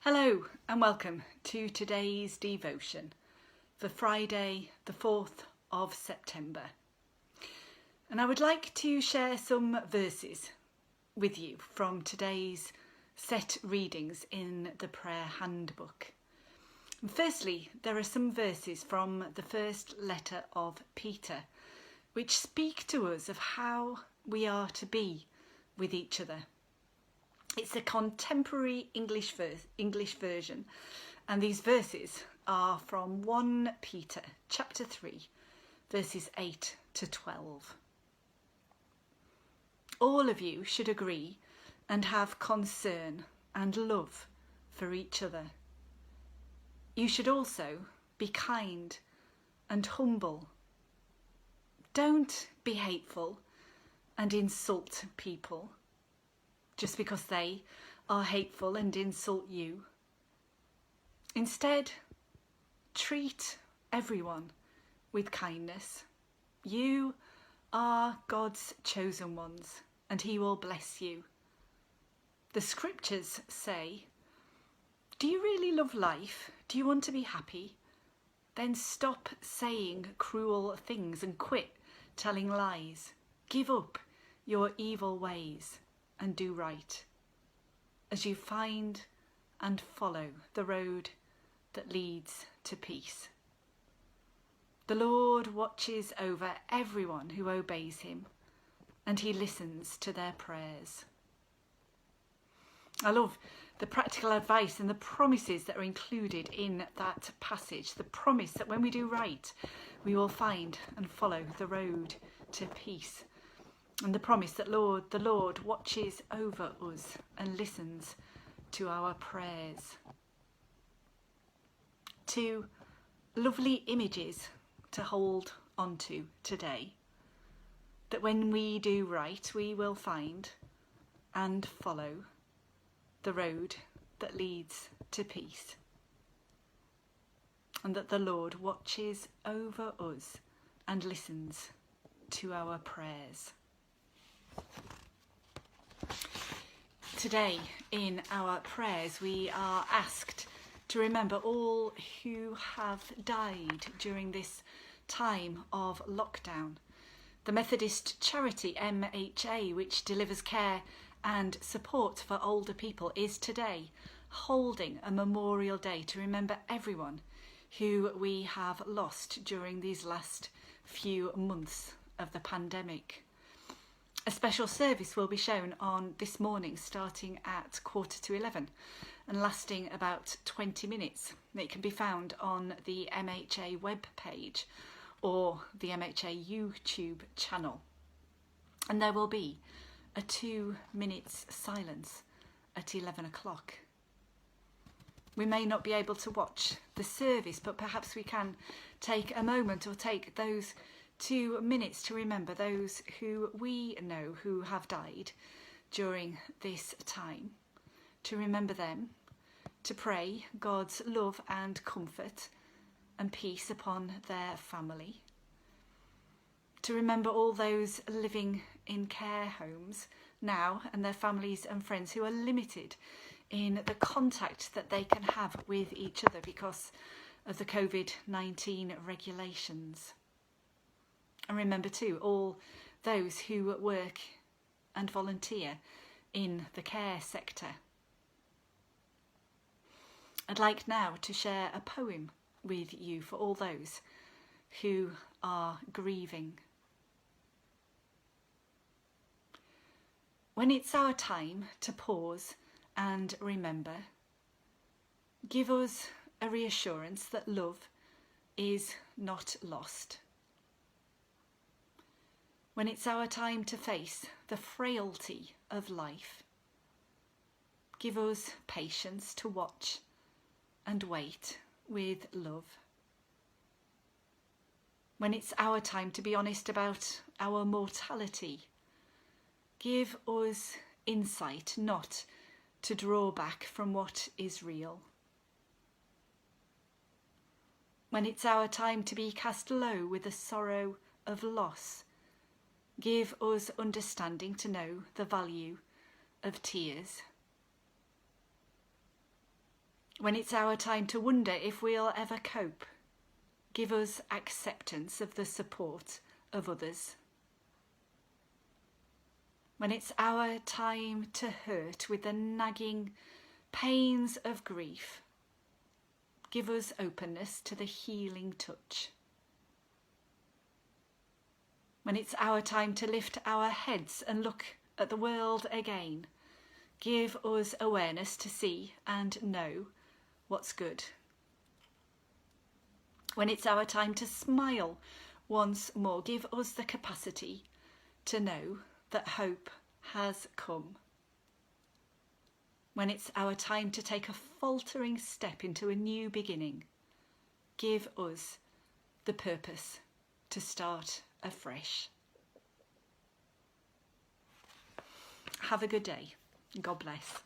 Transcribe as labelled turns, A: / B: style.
A: Hello and welcome to today's devotion for Friday the 4th of September. And I would like to share some verses with you from today's set readings in the prayer handbook. And firstly, there are some verses from the first letter of Peter which speak to us of how we are to be with each other. It's a contemporary English version, and these verses are from 1 Peter chapter 3, verses 8 to 12. All of you should agree and have concern and love for each other. You should also be kind and humble. Don't be hateful and insult people just because they are hateful and insult you. Instead, treat everyone with kindness. You are God's chosen ones, and He will bless you. The scriptures say, "Do you really love life? Do you want to be happy? Then stop saying cruel things and quit telling lies. Give up your evil ways and do right, as you find and follow the road that leads to peace. The Lord watches over everyone who obeys Him, and He listens to their prayers." I love the practical advice and the promises that are included in that passage. The promise that when we do right, we will find and follow the road to peace. And the promise that the Lord watches over us and listens to our prayers. Two lovely images to hold onto today. That when we do right, we will find and follow the road that leads to peace. And that the Lord watches over us and listens to our prayers. Today in our prayers we are asked to remember all who have died during this time of lockdown. The Methodist charity MHA, which delivers care and support for older people, is today holding a memorial day to remember everyone who we have lost during these last few months of the pandemic. A special service will be shown on this morning starting at 11:15 and lasting about 20 minutes. It can be found on the MHA webpage or the MHA YouTube channel. And there will be a 2 minutes silence at 11 o'clock. We may not be able to watch the service, but perhaps we can take a moment or take those 2 minutes to remember those who we know who have died during this time, to remember them, to pray God's love and comfort and peace upon their family, to remember all those living in care homes now and their families and friends who are limited in the contact that they can have with each other because of the COVID-19 regulations. And remember too all those who work and volunteer in the care sector. I'd like now to share a poem with you for all those who are grieving. When it's our time to pause and remember, give us a reassurance that love is not lost. When it's our time to face the frailty of life, give us patience to watch and wait with love. When it's our time to be honest about our mortality, give us insight not to draw back from what is real. When it's our time to be cast low with the sorrow of loss, give us understanding to know the value of tears. When it's our time to wonder if we'll ever cope, give us acceptance of the support of others. When it's our time to hurt with the nagging pains of grief, give us openness to the healing touch. When it's our time to lift our heads and look at the world again, give us awareness to see and know what's good. When it's our time to smile once more, give us the capacity to know that hope has come. When it's our time to take a faltering step into a new beginning, give us the purpose to start afresh. Have a good day. God bless.